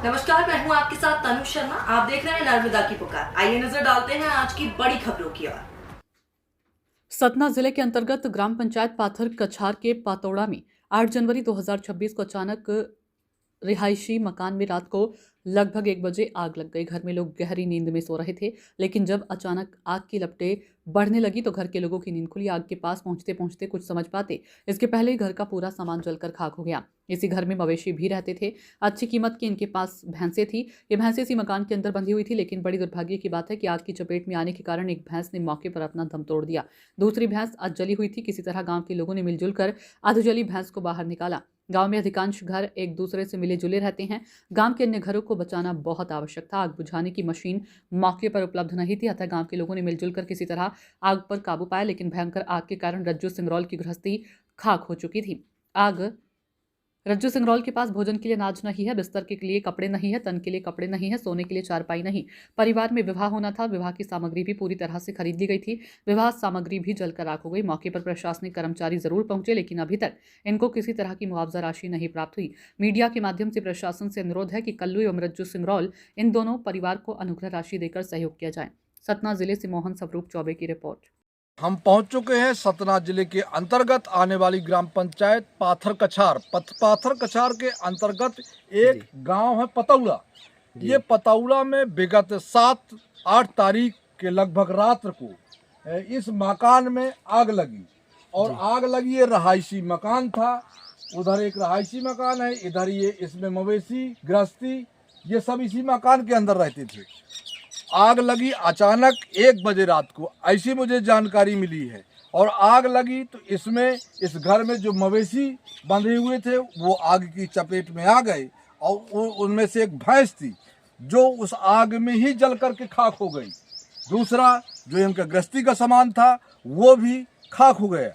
नमस्कार, मैं हूं आपके साथ तनु शर्मा। आप देख रहे हैं नर्मदा की पुकार। आइए नजर डालते हैं आज की बड़ी खबरों की ओर। सतना जिले के अंतर्गत ग्राम पंचायत पाथर कछार के पातौड़ा में 8 जनवरी 2026 को अचानक रिहायशी मकान में रात को लगभग 1 बजे आग लग गई। घर में लोग गहरी नींद में सो रहे थे, लेकिन जब अचानक आग की लपटें बढ़ने लगी तो घर के लोगों की नींद खुली। आग के पास पहुंचते पहुंचते कुछ समझ पाते इसके पहले ही घर का पूरा सामान जलकर खाक हो गया। इसी घर में मवेशी भी रहते थे। अच्छी कीमत की इनके पास भैंसें थी। ये भैंसें इसी मकान के अंदर बंधी हुई थी, लेकिन बड़ी दुर्भाग्य की बात है कि आग की चपेट में आने के कारण एक भैंस ने मौके पर अपना दम तोड़ दिया। दूसरी भैंस अधजली हुई थी। किसी तरह गांव के लोगों ने मिलजुल कर अधजली भैंस को बाहर निकाला। गांव में अधिकांश घर एक दूसरे से मिले जुले रहते हैं। गांव के अन्य घरों को बचाना बहुत आवश्यक था। आग बुझाने की मशीन मौके पर उपलब्ध नहीं थी, अतः गांव के लोगों ने मिलजुल कर किसी तरह आग पर काबू पाया, लेकिन भयंकर आग के कारण रज्जू सिंगरौल की गृहस्थी खाक हो चुकी थी। आग रज्जू सिंगरौल के पास भोजन के लिए अनाज नहीं है, बिस्तर के लिए कपड़े नहीं है, तन के लिए कपड़े नहीं है, सोने के लिए चारपाई नहीं। परिवार में विवाह होना था। विवाह की सामग्री भी पूरी तरह से खरीद ली गई थी। विवाह सामग्री भी जलकर राख हो गई। मौके पर प्रशासनिक कर्मचारी जरूर पहुंचे, लेकिन अभी तक इनको किसी तरह की मुआवजा राशि नहीं प्राप्त हुई। मीडिया के माध्यम से प्रशासन से अनुरोध है कि कल्लू एवं रज्जू सिंगरौल इन दोनों परिवार को अनुग्रह राशि देकर सहयोग किया जाए। सतना जिले से मोहन स्वरूप चौबे की रिपोर्ट। हम पहुंच चुके हैं सतना जिले के अंतर्गत आने वाली ग्राम पंचायत पाथर कछार। पाथर कछार के अंतर्गत एक गांव है पतौड़ा। ये पतौड़ा में विगत 7-8 तारीख के लगभग रात को इस मकान में आग लगी और आग लगी। ये रहायशी मकान था। उधर एक रहायशी मकान है, इधर ये इसमें मवेशी गृहस्थी ये सब इसी मकान के अंदर रहते थे। आग लगी अचानक 1 बजे रात को, ऐसी मुझे जानकारी मिली है। और आग लगी तो इसमें इस घर में जो मवेशी बंधे हुए थे वो आग की चपेट में आ गए और उनमें से एक भैंस थी जो उस आग में ही जल करके खाक हो गई। दूसरा जो इनका गृहस्थी का सामान था वो भी खाक हो गया।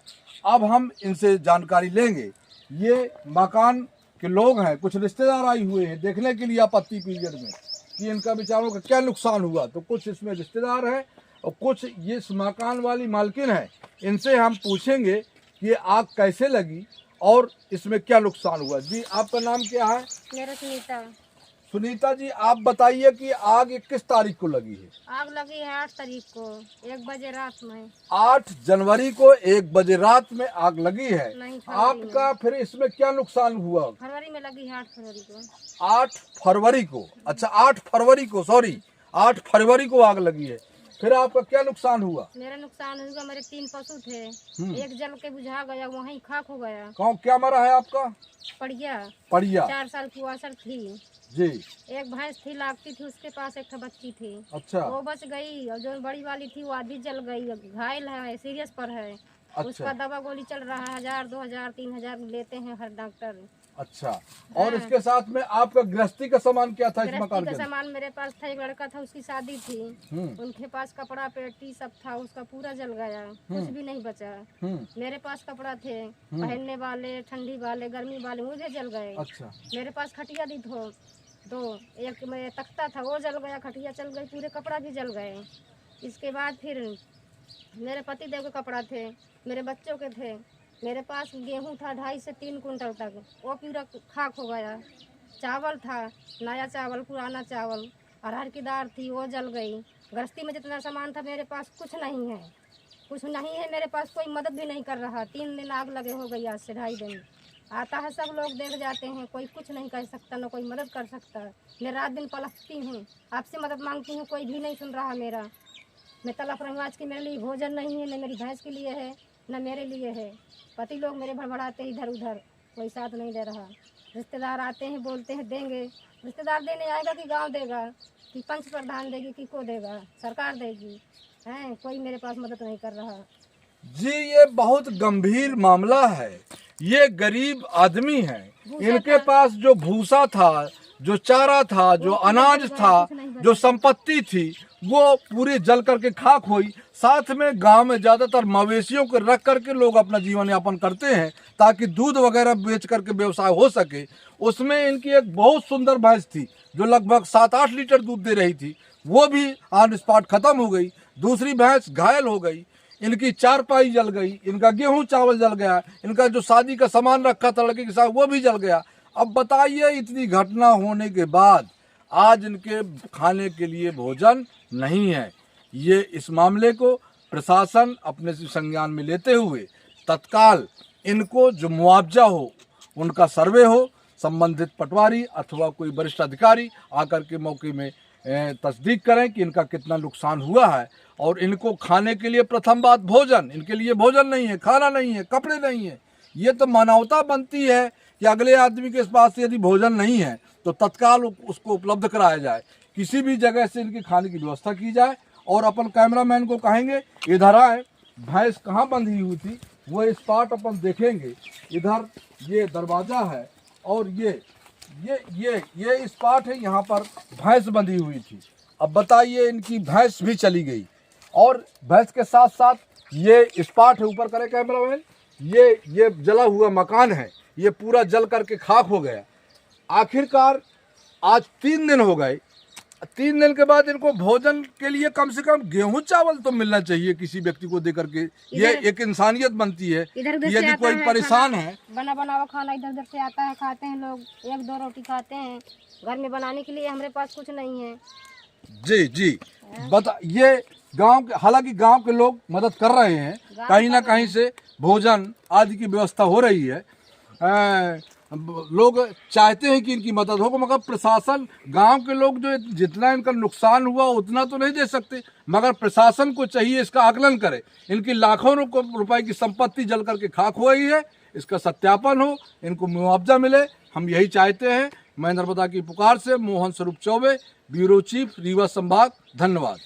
अब हम इनसे जानकारी लेंगे। ये मकान के लोग हैं, कुछ रिश्तेदार आए हुए हैं देखने के लिए आपत्ति पीरियड में कि इनका बेचारों का क्या नुकसान हुआ। तो कुछ इसमें रिश्तेदार हैं और कुछ ये इस मकान वाली मालकिन है। इनसे हम पूछेंगे कि ये आग कैसे लगी और इसमें क्या नुकसान हुआ। जी आपका नाम क्या है? मेरा सुनीता। सुनीता जी, आप बताइए कि आग किस तारीख को लगी है? आग लगी है 8 तारीख को 1 बजे रात में। 8 जनवरी को 1 बजे रात में आग लगी है। नहीं, आपका फिर इसमें क्या नुकसान हुआ? फरवरी में लगी है 8 फरवरी को। 8 फरवरी को, अच्छा 8 फरवरी को, सॉरी 8 फरवरी को आग लगी है। फिर आपका क्या नुकसान हुआ? मेरा नुकसान हुआ, मेरे 3 पशु थे, एक जल के बुझा गया, वहीं खाक हो गया। कौन क्या मरा है आपका? पड़िया पड़िया 4 साल की वासर थी। जी। एक भैंस थी लागती थी, उसके पास एक बच्ची थी। अच्छा। वो बच गई और जो बड़ी वाली थी वो आधी जल गई, घायल है, सीरियस पर है। अच्छा। उसका दवा गोली चल रहा है, 1000, 2000, 3000 लेते हैं हर डॉक्टर। अच्छा। और इसके साथ में आपका गृहस्थी का सामान क्या था? इस मकान गृहस्थी के का सामान मेरे पास था, एक लड़का था, उसकी शादी थी, उनके पास कपड़ा पेटी सब था, उसका पूरा जल गया, कुछ भी नहीं बचा। मेरे पास कपड़ा थे पहनने वाले, ठंडी वाले, गर्मी वाले, मुझे जल गए। अच्छा। मेरे पास खटिया दी दो, एक मेरे तख्ता था वो जल गया, खटिया चल गई, पूरे कपड़ा भी जल गए। इसके बाद फिर मेरे पति देव के कपड़ा थे, मेरे बच्चों के थे। मेरे पास गेहूं था 2.5 से 3 कुंटल तक, वो पूरा खाक हो गया। चावल था, नया चावल, पुराना चावल, अरहर की दाल थी, वो जल गई। गृहस्थी में जितना सामान था मेरे पास कुछ नहीं है, कुछ नहीं है मेरे पास। कोई मदद भी नहीं कर रहा। 3 दिन आग लगे हो गई, आज से 2.5 दिन। आता है सब लोग देख जाते हैं, कोई कुछ नहीं कर सकता, न कोई मदद कर सकता। मैं रात दिन पलटती हूँ, आपसे मदद मांगती हूँ, कोई भी नहीं सुन रहा मेरा। मैं तड़प रही हूँ, आज की मेरे लिए भोजन नहीं है, न मेरी भैंस के लिए है न मेरे लिए है। पति लोग मेरे भड़बड़ाते इधर उधर, कोई साथ नहीं दे रहा। रिश्तेदार आते हैं, बोलते हैं देंगे। रिश्तेदार देने आएगा कि गांव देगा कि पंच प्रधान देगी कि को देगा, सरकार देगी? हैं, कोई मेरे पास मदद नहीं कर रहा। जी ये बहुत गंभीर मामला है। ये गरीब आदमी है, इनके पास जो भूसा था, जो चारा था, जो अनाज था, जो संपत्ति थी वो पूरी जल करके खाक हुई। साथ में गांव में ज़्यादातर मवेशियों को रख करके लोग अपना जीवन यापन करते हैं ताकि दूध वगैरह बेच करके व्यवसाय हो सके। उसमें इनकी एक बहुत सुंदर भैंस थी जो लगभग 7-8 लीटर दूध दे रही थी, वो भी ऑन स्पॉट खत्म हो गई। दूसरी भैंस घायल हो गई, इनकी चारपाई जल गई, इनका गेहूं चावल जल गया, इनका जो शादी का सामान रखा था लड़के के साथ वो भी जल गया। अब बताइए इतनी घटना होने के बाद आज इनके खाने के लिए भोजन नहीं है। ये इस मामले को प्रशासन अपने संज्ञान में लेते हुए तत्काल इनको जो मुआवजा हो उनका सर्वे हो, संबंधित पटवारी अथवा कोई वरिष्ठ अधिकारी आकर के मौके में तस्दीक करें कि इनका कितना नुकसान हुआ है। और इनको खाने के लिए प्रथम बात भोजन, इनके लिए भोजन नहीं है, खाना नहीं है, कपड़े नहीं है। ये तो मानवता बनती है कि अगले आदमी के पास यदि भोजन नहीं है तो तत्काल उसको उपलब्ध कराया जाए, किसी भी जगह से इनकी खाने की व्यवस्था की जाए। और अपन कैमरामैन को कहेंगे इधर आए, भैंस कहाँ बंधी हुई थी वो स्पॉट अपन देखेंगे। इधर ये दरवाज़ा है और ये स्पॉट है, यहाँ पर भैंस बंधी हुई थी। अब बताइए इनकी भैंस भी चली गई और भैंस के साथ साथ ये स्पॉट है, ऊपर करे कैमरामैन, ये जला हुआ मकान है, ये पूरा जल करके खाक हो गया। आखिरकार आज 3 दिन हो गए, 3 दिन के बाद इनको भोजन के लिए कम से कम गेहूं चावल तो मिलना चाहिए किसी व्यक्ति को दे करके। ये एक इंसानियत बनती है। यदि कोई परेशान है, बना बनावा खाना इधर उधर से आता है, खाते हैं लोग, 1-2 रोटी खाते हैं। घर में बनाने के लिए हमारे पास कुछ नहीं है। जी बता, ये गांव के, हालांकि गांव के लोग मदद कर रहे हैं, कहीं ना कहीं से भोजन आदि की व्यवस्था हो रही है। लोग चाहते हैं कि इनकी मदद हो, मगर प्रशासन, गांव के लोग जो जितना इनका नुकसान हुआ उतना तो नहीं दे सकते, मगर प्रशासन को चाहिए इसका आकलन करे। इनकी लाखों रुपए की संपत्ति जल करके खाक हो गई है, इसका सत्यापन हो, इनको मुआवजा मिले, हम यही चाहते हैं। मैं नर्मदा की पुकार से मोहन स्वरूप चौबे, ब्यूरो चीफ रीवा संभाग, धन्यवाद।